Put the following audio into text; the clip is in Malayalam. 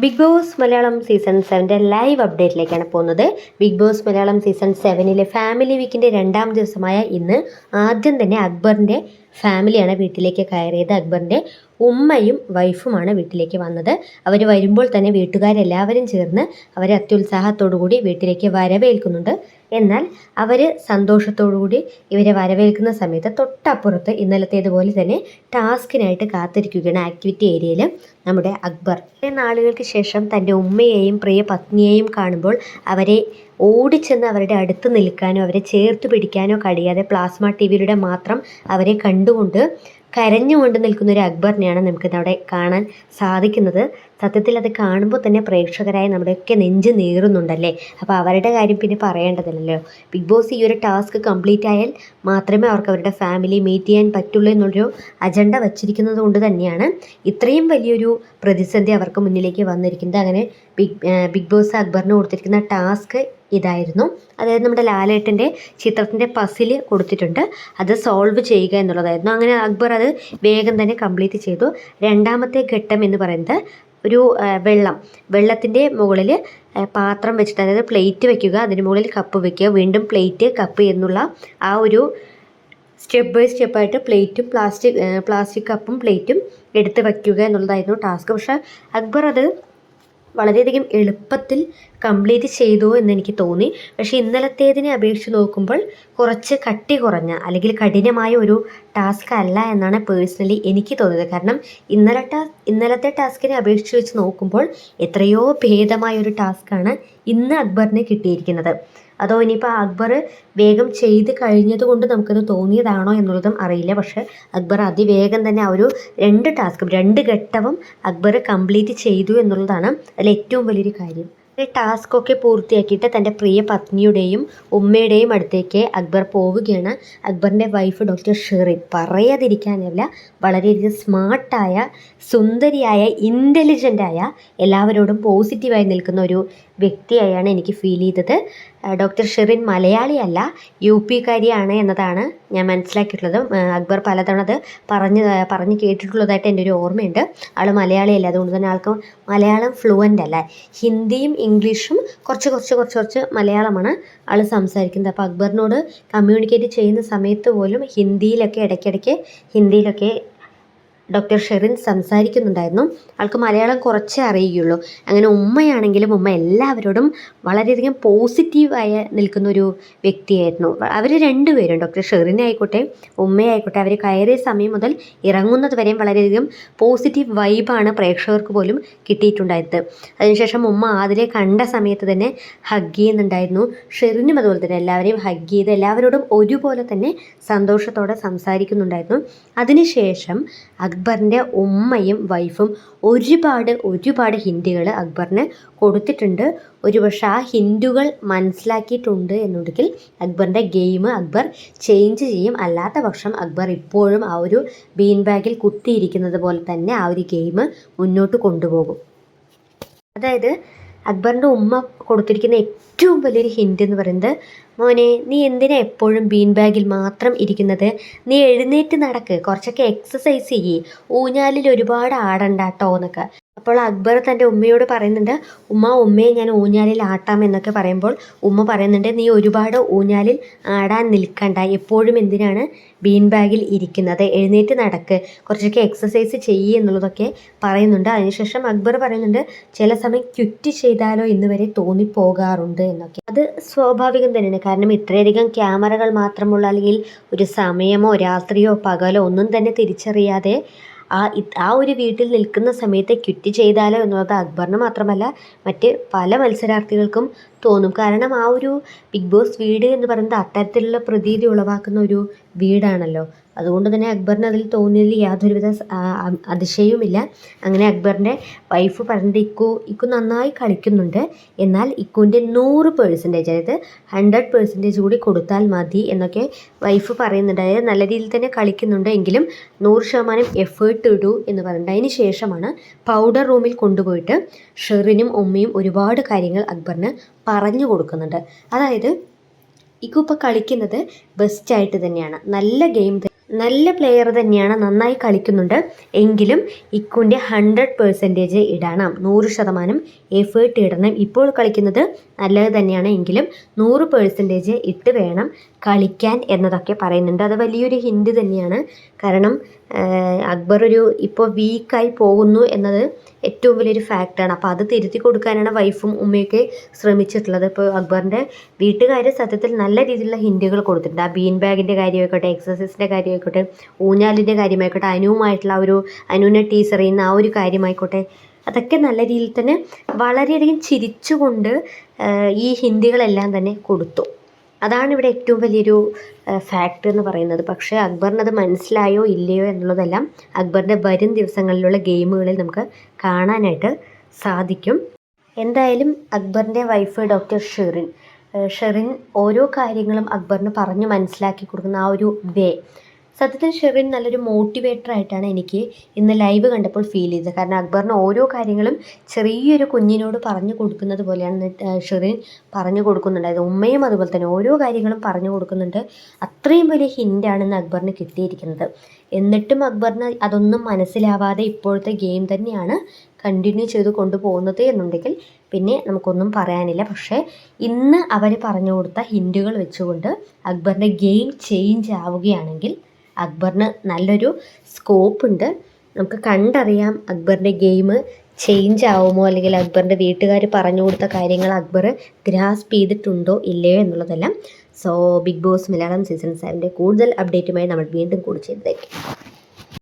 Big boss Malayalam season 7 live അപ്ഡേറ്റിലേക്കാണ് പോകുന്നത്. Big boss Malayalam season 7 family വീക്കിൻ്റെ 2ാം ദിവസമായ ഇന്ന് ആദ്യം തന്നെ അക്ബറിൻ്റെ ഫാമിലിയാണ് വീട്ടിലേക്ക് കയറിയത്. അക്ബറിൻ്റെ ഉമ്മയും വൈഫുമാണ് വീട്ടിലേക്ക് വന്നത്. അവർ വരുമ്പോൾ തന്നെ വീട്ടുകാരെല്ലാവരും ചേർന്ന് അവരെ അത്യുത്സാഹത്തോടു കൂടി വീട്ടിലേക്ക് വരവേൽക്കുന്നുണ്ട്. എന്നാൽ അവർ സന്തോഷത്തോടുകൂടി ഇവരെ വരവേൽക്കുന്ന സമയത്ത് തൊട്ടപ്പുറത്ത് ഇന്നലത്തേതുപോലെ തന്നെ ടാസ്കിനായിട്ട് കാത്തിരിക്കുകയാണ് ആക്ടിവിറ്റി ഏരിയയിൽ നമ്മുടെ അക്ബർ. നാളുകൾക്ക് ശേഷം തൻ്റെ ഉമ്മയെയും പ്രിയ പത്നിയെയും കാണുമ്പോൾ അവരെ ഓടിച്ചെന്ന് അവരുടെ അടുത്ത് നിൽക്കാനോ അവരെ ചേർത്ത് പിടിക്കാനോ കഴിയാതെ പ്ലാസ്മ ടിവിയിലൂടെ മാത്രം അവരെ കണ്ടുകൊണ്ട് കരഞ്ഞുകൊണ്ട് നിൽക്കുന്ന ഒരു അക്ബറിനെയാണ് നമുക്കിതവിടെ കാണാൻ സാധിക്കുന്നത്. സത്യത്തിൽ അത് കാണുമ്പോൾ തന്നെ പ്രേക്ഷകരായ നമ്മുടെയൊക്കെ നെഞ്ച് നീറുന്നുണ്ടല്ലേ. അപ്പോൾ അവരുടെ കാര്യം പിന്നെ പറയേണ്ടതില്ലല്ലോ. ബിഗ് ബോസ് ഈ ഒരു ടാസ്ക് കംപ്ലീറ്റ് ആയാൽ മാത്രമേ അവർക്ക് അവരുടെ ഫാമിലി മീറ്റ് ചെയ്യാൻ പറ്റുള്ളൂ എന്നുള്ളൊരു അജണ്ട വച്ചിരിക്കുന്നത് കൊണ്ട് തന്നെയാണ് ഇത്രയും വലിയൊരു പ്രതിസന്ധി അവർക്ക് മുന്നിലേക്ക് വന്നിരിക്കുന്നത്. അങ്ങനെ ബിഗ് ബോസ് അക്ബറിന് കൊടുത്തിരിക്കുന്ന ടാസ്ക് ഇതായിരുന്നു. അതായത് നമ്മുടെ ലാലേട്ടൻ്റെ ചിത്രത്തിൻ്റെ പസിൽ കൊടുത്തിട്ടുണ്ട്, അത് സോൾവ് ചെയ്യുക എന്നുള്ളതായിരുന്നു. അങ്ങനെ അക്ബർ അത് വേഗം തന്നെ കംപ്ലീറ്റ് ചെയ്തു. രണ്ടാമത്തെ ഘട്ടം എന്ന് പറയുന്നത് ഒരു വെള്ളത്തിൻ്റെ മുകളിൽ പാത്രം വെച്ചിട്ട്, അതായത് പ്ലേറ്റ് വയ്ക്കുക, അതിന് മുകളിൽ കപ്പ് വയ്ക്കുക, വീണ്ടും പ്ലേറ്റ് കപ്പ് എന്നുള്ള ആ ഒരു സ്റ്റെപ്പ് ബൈ സ്റ്റെപ്പായിട്ട് പ്ലേറ്റും പ്ലാസ്റ്റിക് കപ്പും പ്ലേറ്റും എടുത്ത് വയ്ക്കുക എന്നുള്ളതായിരുന്നു ടാസ്ക്. പക്ഷേ അക്ബർ അത് വളരെയധികം എളുപ്പത്തിൽ കംപ്ലീറ്റ് ചെയ്തു എന്നെനിക്ക് തോന്നി. പക്ഷേ ഇന്നലത്തേതിനെ അപേക്ഷിച്ച് നോക്കുമ്പോൾ കുറച്ച് കട്ടി കുറഞ്ഞ അല്ലെങ്കിൽ കഠിനമായ ഒരു ടാസ്ക് അല്ല എന്നാണ് പേഴ്സണലി എനിക്ക് തോന്നിയത്. കാരണം ഇന്നലത്തെ ടാസ്കിനെ അപേക്ഷിച്ച് വെച്ച് നോക്കുമ്പോൾ എത്രയോ ഭേദമായ ഒരു ടാസ്ക്കാണ് ഇന്ന് അക്ബറിന് കിട്ടിയിരിക്കുന്നത്. അതോ ഇനിയിപ്പോൾ അക്ബർ വേഗം ചെയ്ത് കഴിഞ്ഞത് കൊണ്ട് നമുക്കത് തോന്നിയതാണോ എന്നുള്ളതും അറിയില്ല. പക്ഷേ അക്ബർ അതിവേഗം തന്നെ ആ ഒരു 2 ഘട്ടവും അക്ബർ കംപ്ലീറ്റ് ചെയ്തു എന്നുള്ളതാണ് അതിൽ ഏറ്റവും വലിയൊരു കാര്യം. ടാസ്കൊക്കെ പൂർത്തിയാക്കിയിട്ട് തൻ്റെ പ്രിയ പത്നിയുടെയും ഉമ്മയുടെയും അടുത്തേക്ക് അക്ബർ പോവുകയാണ്. അക്ബറിൻ്റെ വൈഫ് ഡോക്ടർ ഷെറിൻ പറയാതിരിക്കാനല്ല, വളരെയധികം സ്മാർട്ടായ, സുന്ദരിയായ, ഇൻ്റലിജൻ്റായ, എല്ലാവരോടും പോസിറ്റീവായി നിൽക്കുന്ന ഒരു വ്യക്തിയായാണ് എനിക്ക് ഫീൽ ചെയ്തത്. ഡോക്ടർ ഷെറിൻ മലയാളിയല്ല, UP-കാരിയാണ് എന്നതാണ് ഞാൻ മനസ്സിലാക്കിയിട്ടുള്ളത്. അക്ബർ പലതവണ അത് പറഞ്ഞ് കേട്ടിട്ടുള്ളതായിട്ട് എൻ്റെ ഒരു ഓർമ്മയുണ്ട്. ആൾ മലയാളിയല്ല, അതുകൊണ്ട് തന്നെ ആൾക്ക് മലയാളം ഫ്ലുവൻ്റ് അല്ല. ഹിന്ദിയും ഇംഗ്ലീഷും കുറച്ച് മലയാളമാണ് ആൾ സംസാരിക്കുന്നത്. അപ്പോൾ അക്ബറിനോട് കമ്മ്യൂണിക്കേറ്റ് ചെയ്യുന്ന സമയത്ത് പോലും ഇടയ്ക്കിടയ്ക്ക് ഹിന്ദിയിലൊക്കെ ഡോക്ടർ ഷെറിൻ സംസാരിക്കുന്നുണ്ടായിരുന്നു. ആൾക്ക് മലയാളം കുറച്ചേ അറിയുകയുള്ളൂ. അങ്ങനെ ഉമ്മയാണെങ്കിലും ഉമ്മ എല്ലാവരോടും വളരെയധികം പോസിറ്റീവായി നിൽക്കുന്ന ഒരു വ്യക്തിയായിരുന്നു. അവർ രണ്ടുപേരും, ഡോക്ടർ ഷെറിൻ ആയിക്കോട്ടെ ഉമ്മയായിക്കോട്ടെ, അവർ കയറിയ സമയം മുതൽ ഇറങ്ങുന്നത് വരെയും വളരെയധികം പോസിറ്റീവ് വൈബാണ് പ്രേക്ഷകർക്ക് പോലും കിട്ടിയിട്ടുണ്ടായത്. അതിനുശേഷം ഉമ്മ അതിലെ കണ്ട സമയത്ത് തന്നെ ഹഗ് ചെയ്യുന്നുണ്ടായിരുന്നു. ഷെറിനും അതുപോലെ തന്നെ എല്ലാവരെയും ഹഗ് ചെയ്ത് എല്ലാവരോടും ഒരുപോലെ തന്നെ സന്തോഷത്തോടെ സംസാരിക്കുന്നുണ്ടായിരുന്നു. അതിനുശേഷം അക്ബറിൻ്റെ ഉമ്മയും വൈഫും ഒരുപാട് ഹിൻറ്റുകൾ അക്ബറിന് കൊടുത്തിട്ടുണ്ട്. ഒരുപക്ഷെ ആ ഹിൻറ്റുകൾ മനസ്സിലാക്കിയിട്ടുണ്ട് എന്നുണ്ടെങ്കിൽ അക്ബറിൻ്റെ ഗെയിം അക്ബർ ചേഞ്ച് ചെയ്യും. അല്ലാത്ത പക്ഷം അക്ബർ ഇപ്പോഴും ആ ഒരു ബീൻ ബാഗിൽ കുത്തിയിരിക്കുന്നത് പോലെ തന്നെ ആ ഒരു ഗെയിം മുന്നോട്ട് കൊണ്ടുപോകും. അതായത് അക്ബറിൻ്റെ ഉമ്മ കൊടുത്തിരിക്കുന്ന ഏറ്റവും വലിയൊരു ഹിൻറ്റ് എന്ന് പറയുന്നത്, മോനെ നീ എന്തിനാ എപ്പോഴും ബീൻ ബാഗിൽ മാത്രം ഇരിക്കുന്നത്, നീ എഴുന്നേറ്റ് നടക്ക്, കുറച്ചൊക്കെ എക്സസൈസ് ചെയ്യ്, ഊഞ്ഞാലിൽ ഒരുപാട് ആടണ്ട കേട്ടോ എന്നൊക്കെ. അപ്പോൾ അക്ബർ തൻ്റെ ഉമ്മയോട് പറയുന്നുണ്ട്, ഉമ്മയെ ഞാൻ ഊഞ്ഞാലിൽ ആട്ടാം എന്നൊക്കെ പറയുമ്പോൾ ഉമ്മ പറയുന്നുണ്ട്, നീ ഒരുപാട് ഊഞ്ഞാലിൽ ആടാൻ നിൽക്കണ്ട, എപ്പോഴും എന്തിനാണ് ബീൻ ബാഗിൽ ഇരിക്കുന്നത്, എഴുന്നേറ്റ് നടക്ക്, കുറച്ചൊക്കെ എക്സസൈസ് ചെയ്യുക എന്നുള്ളതൊക്കെ പറയുന്നുണ്ട്. അതിനുശേഷം അക്ബർ പറയുന്നുണ്ട്, ചില സമയം ക്വിറ്റ് ചെയ്താലോ എന്ന് വരെ തോന്നിപ്പോകാറുണ്ട് എന്നൊക്കെ. അത് സ്വാഭാവികം തന്നെയാണ്. കാരണം ഇത്രയധികം ക്യാമറകൾ മാത്രമുള്ള, അല്ലെങ്കിൽ ഒരു സമയമോ രാത്രിയോ പകലോ ഒന്നും തന്നെ തിരിച്ചറിയാതെ ആ ഒരു വീട്ടിൽ നിൽക്കുന്ന സമയത്ത് ക്വിറ്റ് ചെയ്താലോ എന്നുള്ളത് അക്ബറിന് മാത്രമല്ല മറ്റ് പല മത്സരാർത്ഥികൾക്കും തോന്നും. കാരണം ആ ഒരു ബിഗ് ബോസ് വീട് എന്ന് പറയുന്നത് അത്തരത്തിലുള്ള പ്രതീതി ഉളവാക്കുന്ന ഒരു വീടാണല്ലോ. അതുകൊണ്ട് തന്നെ അക്ബറിന് അതിൽ തോന്നിയതിൽ യാതൊരുവിധ അതിശയവുമില്ല. അങ്ങനെ അക്ബറിൻ്റെ വൈഫ് പറഞ്ഞിട്ട്, ഇക്കു നന്നായി കളിക്കുന്നുണ്ട്, എന്നാൽ ഇക്കുവിൻ്റെ 100%, അതായത് 100% കൂടി കൊടുത്താൽ മതി എന്നൊക്കെ വൈഫ് പറയുന്നുണ്ട്. അതായത് നല്ല രീതിയിൽ തന്നെ കളിക്കുന്നുണ്ട്, എങ്കിലും 100% എഫേർട്ട് ഇടൂ എന്ന് പറയുന്നുണ്ട്. അതിന് ശേഷമാണ് പൗഡർ റൂമിൽ കൊണ്ടുപോയിട്ട് ഷെറിനും ഉമ്മയും ഒരുപാട് കാര്യങ്ങൾ അക്ബറിന് പറഞ്ഞു കൊടുക്കുന്നുണ്ട്. അതായത് ഇക്കു ഇപ്പോൾ കളിക്കുന്നത് ബെസ്റ്റായിട്ട് തന്നെയാണ്, നല്ല ഗെയിം നല്ല പ്ലെയർ തന്നെയാണ്, നന്നായി കളിക്കുന്നുണ്ട്. എങ്കിലും ഇക്കുൻ്റെ 100% ഇടണം, 100% എഫേർട്ട് ഇടണം. ഇപ്പോൾ കളിക്കുന്നത് നല്ലത് തന്നെയാണ്, എങ്കിലും 100% ഇട്ട് വേണം കളിക്കാൻ എന്നതൊക്കെ പറയുന്നുണ്ട്. അത് വലിയൊരു ഹിൻഡ് തന്നെയാണ്. കാരണം അക്ബർ ഇപ്പോൾ വീക്കായി പോകുന്നു എന്നത് ഏറ്റവും വലിയൊരു ഫാക്റ്റാണ്. അപ്പോൾ അത് തിരുത്തി കൊടുക്കാനാണ് വൈഫും ഉമ്മയൊക്കെ ശ്രമിച്ചിട്ടുള്ളത്. ഇപ്പോൾ അക്ബറിൻ്റെ വീട്ടുകാർ സത്യത്തിൽ നല്ല രീതിയിലുള്ള ഹിൻഡുകൾ കൊടുത്തിട്ടുണ്ട്. ആ ബീൻ ബാഗിൻ്റെ കാര്യമായിക്കോട്ടെ, എക്സസൈസിൻ്റെ കാര്യമായിക്കോട്ടെ, ഊഞ്ഞാലിൻ്റെ കാര്യമായിക്കോട്ടെ, അനുവുമായിട്ടുള്ള അനുവിനെ ടീച്ചർ ചെയ്യുന്ന ആ ഒരു കാര്യമായിക്കോട്ടെ, അതൊക്കെ നല്ല രീതിയിൽ തന്നെ വളരെയധികം ചിരിച്ചുകൊണ്ട് ഈ ഹിന്ദികളെല്ലാം തന്നെ കൊടുത്തു. അതാണ് ഇവിടെ ഏറ്റവും വലിയൊരു ഫാക്റ്റ് എന്ന് പറയുന്നത്. പക്ഷേ അക്ബറിനത് മനസ്സിലായോ ഇല്ലയോ എന്നുള്ളതെല്ലാം അക്ബറിൻ്റെ വരും ദിവസങ്ങളിലുള്ള ഗെയിമുകളിൽ നമുക്ക് കാണാനായിട്ട് സാധിക്കും. എന്തായാലും അക്ബറിൻ്റെ വൈഫ് ഡോക്ടർ ഷെറിൻ ഓരോ കാര്യങ്ങളും അക്ബറിന് പറഞ്ഞ് മനസ്സിലാക്കി കൊടുക്കുന്ന ആ ഒരു വേ, സത്യത്തിൽ ഷെറിൻ നല്ലൊരു മോട്ടിവേറ്ററായിട്ടാണ് എനിക്ക് ഇന്ന് ലൈവ് കണ്ടപ്പോൾ ഫീൽ ചെയ്തത്. കാരണം അക്ബറിന് ഓരോ കാര്യങ്ങളും ചെറിയൊരു കുഞ്ഞിനോട് പറഞ്ഞു കൊടുക്കുന്നത് പോലെയാണ് ഷെറിൻ പറഞ്ഞു കൊടുക്കുന്നുണ്ടായത്. ഉമ്മയും അതുപോലെ തന്നെ ഓരോ കാര്യങ്ങളും പറഞ്ഞു കൊടുക്കുന്നുണ്ട്. അത്രയും വലിയ ഹിൻ്റാണ് ഇന്ന് അക്ബറിന് കിട്ടിയിരിക്കുന്നത്. എന്നിട്ടും അക്ബറിന് അതൊന്നും മനസ്സിലാവാതെ ഇപ്പോഴത്തെ ഗെയിം തന്നെയാണ് കണ്ടിന്യൂ ചെയ്ത് കൊണ്ടുപോകുന്നത് എന്നുണ്ടെങ്കിൽ പിന്നെ നമുക്കൊന്നും പറയാനില്ല. പക്ഷേ ഇന്ന് അവർ പറഞ്ഞു കൊടുത്ത ഹിൻറ്റുകൾ വെച്ചുകൊണ്ട് അക്ബറിൻ്റെ ഗെയിം ചേഞ്ച് ആവുകയാണെങ്കിൽ അക്ബറിന് നല്ലൊരു സ്കോപ്പ് ഉണ്ട്. നമുക്ക് കണ്ടറിയാം അക്ബറിൻ്റെ ഗെയിം ചേഞ്ച് ആവുമോ, അല്ലെങ്കിൽ അക്ബറിൻ്റെ വീട്ടുകാർ പറഞ്ഞു കൊടുത്ത കാര്യങ്ങൾ അക്ബർ ഗ്രാസ്പ് ചെയ്തിട്ടുണ്ടോ ഇല്ലയോ എന്നുള്ളതെല്ലാം. So big boss Malayalam season 7 കൂടുതൽ അപ്ഡേറ്റുമായി നമ്മൾ വീണ്ടും കൂടി ചെയ്തേക്കും.